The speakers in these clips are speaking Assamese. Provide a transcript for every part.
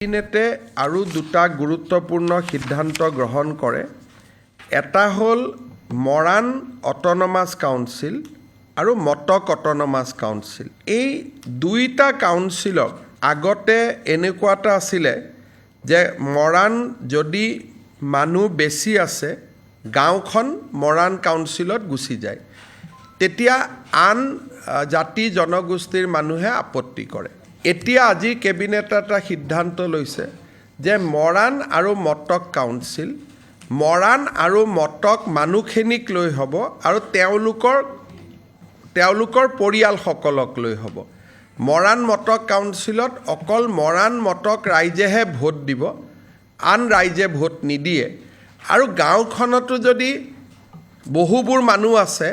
কেবিনেটে আৰু দুটা গুৰুত্বপূৰ্ণ সিদ্ধান্ত গ্ৰহণ কৰে। এটা হ'ল মৰাণ অট'নমাছ কাউন্সিল আৰু মটক অট'নমাছ কাউন্সিল। এই দুইটা কাউন্সিলক আগতে এনেকুৱা এটা আছিলে যে মৰাণ যদি মানুহ বেছি আছে গাঁওখন মৰাণ কাউন্সিলত গুচি যায়, তেতিয়া আন জাতি জনগোষ্ঠীৰ মানুহে আপত্তি কৰে। এতিয়া আজি কেবিনেটে এটা সিদ্ধান্ত লৈছে যে মৰাণ আৰু মটক কাউন্সিল মৰাণ আৰু মটক মানুহখিনিক লৈ হ'ব আৰু তেওঁলোকৰ পৰিয়ালসকলক লৈ হ'ব। মৰাণ মটক কাউন্সিলত অকল মৰাণ মটক ৰাইজেহে ভোট দিব, আন ৰাইজে ভোট নিদিয়ে। আৰু গাঁওখনতো যদি বহুবোৰ মানুহ আছে,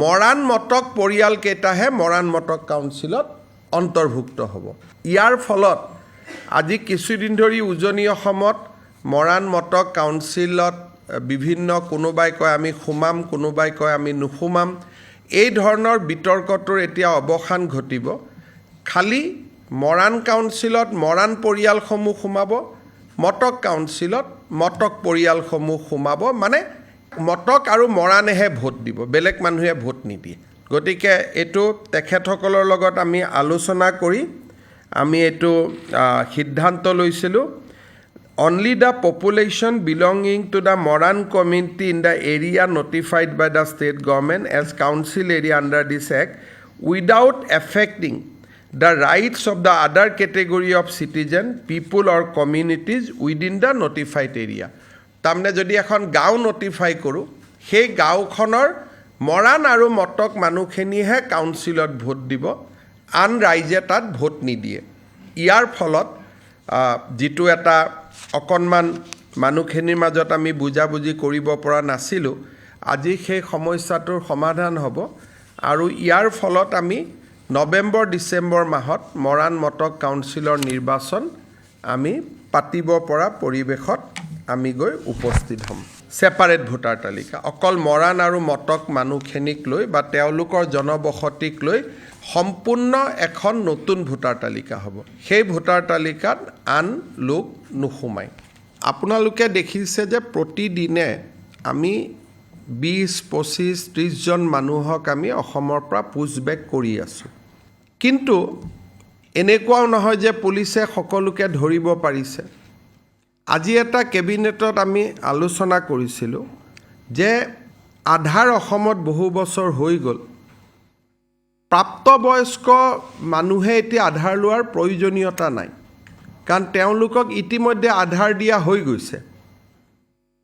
মৰাণ মটক পৰিয়ালকেইটাহে মৰাণ মটক কাউন্সিলত অন্তৰ্ভুক্ত হ'ব। ইয়াৰ ফলত আজি কিছুদিন ধৰি উজনি অসমত মৰাণ মটক কাউন্সিলত বিভিন্ন কোনোবাই কয় আমি সোমাম, কোনোবাই কয় আমি নুসুমাম, এই ধৰণৰ বিতৰ্কটোৰ এতিয়া অৱসান ঘটিব। খালি মৰাণ কাউন্সিলত মৰাণ পৰিয়ালসমূহ সোমাব, মটক কাউন্সিলত মটক পৰিয়ালসমূহ সোমাব। মানে মটক আৰু মৰাণেহে ভোট দিব, বেলেগ মানুহে ভোট নিদিয়ে। গতিকে এইটো তেখেতসকলৰ লগত আমি আলোচনা কৰি আমি এইটো সিদ্ধান্ত লৈছিলোঁ। Only the population belonging to the Moran community in the area notified by the state government as council area under this act without affecting the rights of the other category of citizen people or communities within the notified area. তাৰমানে যদি এখন গাঁও নটিফাই কৰোঁ, সেই গাঁওখনৰ মৰাণ আৰু মটক মানুহখিনিহে কাউন্সিলত ভোট দিব, আন ৰাইজে তাত ভোট নিদিয়ে। ইয়াৰ ফলত যিটো এটা অকণমান মানুহখিনিৰ মাজত আমি বুজাবুজি কৰিব পৰা নাছিলোঁ, আজি সেই সমস্যাটোৰ সমাধান হ'ব। আৰু ইয়াৰ ফলত আমি নৱেম্বৰ ডিচেম্বৰ মাহত মৰাণ মটক কাউন্সিলৰ নিৰ্বাচন আমি পাতিব পৰা পৰিৱেশত আমি গৈ উপস্থিত হ'ম। ছেপাৰেট ভোটাৰ তালিকা অকল মৰাণ আৰু মটক মানুহখিনিক লৈ বা তেওঁলোকৰ জনবসতিক লৈ সম্পূৰ্ণ এখন নতুন ভোটাৰ তালিকা হ'ব। সেই ভোটাৰ তালিকাত আন লোক নোসোমায়। আপোনালোকে দেখিছে যে প্ৰতিদিনে আমি 20-25-30জন মানুহক আমি অসমৰ পৰা পুছবেক কৰি আছোঁ। কিন্তু এনেকুৱাও নহয় যে পুলিচে সকলোকে ধৰিব পাৰিছে। আজি এটা কেবিনেটত আমি আলোচনা কৰিছিলোঁ যে আধাৰ অসমত বহু বছৰ হৈ গ'ল, প্ৰাপ্তবয়স্ক মানুহে এতিয়া আধাৰ লোৱাৰ প্ৰয়োজনীয়তা নাই, কাৰণ তেওঁলোকক ইতিমধ্যে আধাৰ দিয়া হৈ গৈছে।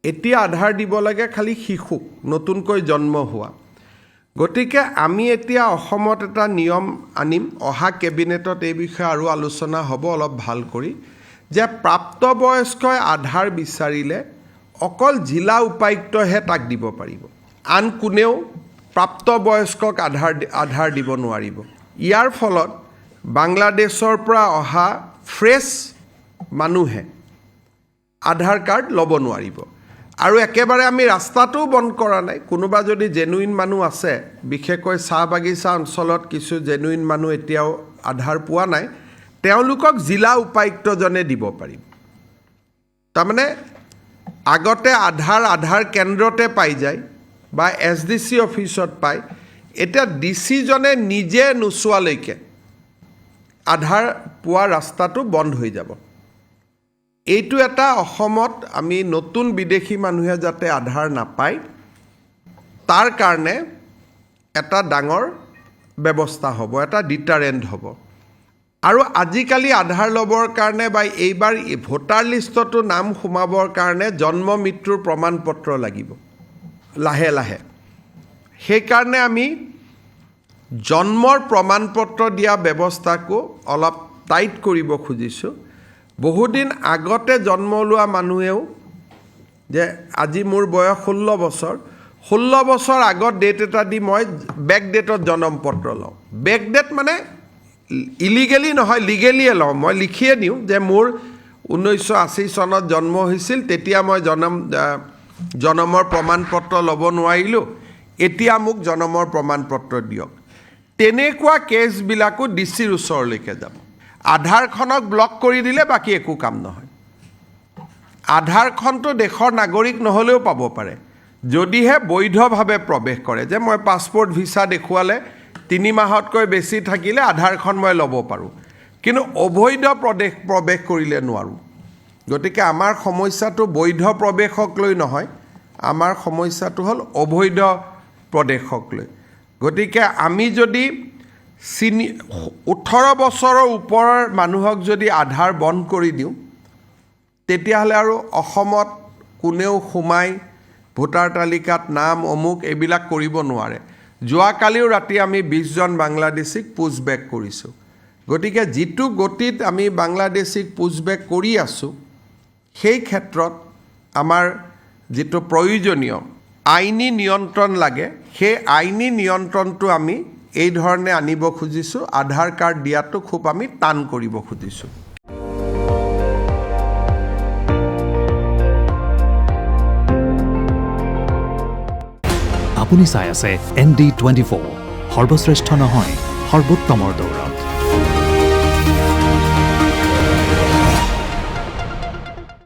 এতিয়া আধাৰ দিব লাগে খালি শিশুক, নতুনকৈ জন্ম হোৱা। গতিকে আমি এতিয়া অসমত এটা নিয়ম আনিম, অহা কেবিনেটত এই বিষয়ে আৰু আলোচনা হ'ব অলপ ভাল কৰি, যে প্ৰাপ্তবয়স্কই আধাৰ বিচাৰিলে অকল জিলা উপায়ুক্তহে তাক দিব পাৰিব, আন কোনেও প্ৰাপ্তবয়স্কক আধাৰ দিব নোৱাৰিব। ইয়াৰ ফলত বাংলাদেশৰ পৰা অহা ফ্ৰেছ মানুহে আধাৰ কাৰ্ড ল'ব নোৱাৰিব। আৰু একেবাৰে আমি ৰাস্তাটোও বন্ধ কৰা নাই। কোনোবা যদি জেনুইন মানুহ আছে, বিশেষকৈ চাহ বাগিচা অঞ্চলত কিছু জেনুইন মানুহ এতিয়াও আধাৰ পোৱা নাই, তেওঁলোকক জিলা উপায়ুক্তজনে দিব পাৰিব। তাৰমানে আগতে আধাৰ কেন্দ্ৰতে পাই যায় বা SDC অফিচত পায়, এতিয়া ডিচিজনে নিজে নোচোৱালৈকে আধাৰ পোৱা ৰাস্তাটো বন্ধ হৈ যাব। এইটো এটা অসমত আমি নতুন বিদেশী মানুহে যাতে আধাৰ নাপায় তাৰ কাৰণে এটা ডাঙৰ ব্যৱস্থা হ'ব, এটা ডিটাৰেণ্ট হ'ব। আৰু আজিকালি আধাৰ ল'বৰ কাৰণে বা এইবাৰ ভোটাৰ লিষ্টতো নাম সোমাবৰ কাৰণে জন্ম মৃত্যুৰ প্ৰমাণ পত্ৰ লাগিব লাহে লাহে। সেইকাৰণে আমি জন্মৰ প্ৰমাণ পত্ৰ দিয়া ব্যৱস্থাকো অলপ টাইট কৰিব খুজিছোঁ। বহুদিন আগতে জন্ম লোৱা মানুহেও, যে আজি মোৰ বয়স 16 বছৰ আগত ডেট এটা দি মই বেক ডেটত জন্ম পত্ৰ লওঁ। বেক ডেট মানে ইলিগেলি নহয়, লিগেলিয়ে লওঁ। মই লিখিয়ে দিওঁ যে মোৰ 1980 চনত জন্ম হৈছিল, তেতিয়া মই জন্মৰ প্ৰমাণ পত্ৰ ল'ব নোৱাৰিলোঁ, এতিয়া মোক জন্মৰ প্ৰমাণ পত্ৰ দিয়ক। তেনেকুৱা কেছবিলাকো ডিচিৰ ওচৰলৈকে যাব। আধাৰখনক ব্লক কৰি দিলে বাকী একো কাম নহয় আধাৰখনটো দেশৰ নাগৰিক নহ'লেও পাব পাৰে যদিহে বৈধভাৱে প্ৰৱেশ কৰে যে মই পাছপোৰ্ট ভিছা দেখুৱালে 3 মাহতকৈ বেছি থাকিলে আধাৰখন মই ল'ব পাৰোঁ কিন্তু অবৈধ প্ৰৱেশ কৰিলে নোৱাৰোঁ গতিকে আমাৰ সমস্যাটো বৈধ প্ৰৱেশক লৈ নহয় আমাৰ সমস্যাটো হ'ল অবৈধ প্ৰৱেশক লৈ গতিকে আমি যদি 18 বছৰৰ ওপৰৰ মানুহক যদি আধাৰ বন্ধ কৰি দিওঁ তেতিয়াহ'লে আৰু অসমত কোনেও সোমাই ভোটাৰ তালিকাত নাম অমুক এইবিলাক কৰিব নোৱাৰে যোৱাকালিও ৰাতি আমি 20 জন বাংলাদেশীক পুছবেক কৰিছোঁ গতিকে যিটো গতিত আমি বাংলাদেশীক পুছবেক কৰি আছোঁ সেই ক্ষেত্ৰত আমাৰ যিটো প্ৰয়োজনীয় আইনী নিয়ন্ত্ৰণ লাগে সেই আইনী নিয়ন্ত্ৰণটো আমি এই ধৰণে আনিব খুজিছোঁ আধাৰ কাৰ্ড দিয়াটো খুব আমি টান কৰিব খুজিছোঁ আপুনি চাই আছে ND24 সৰ্বশ্ৰেষ্ঠ নহয় সৰ্বোত্তমৰ দৌৰা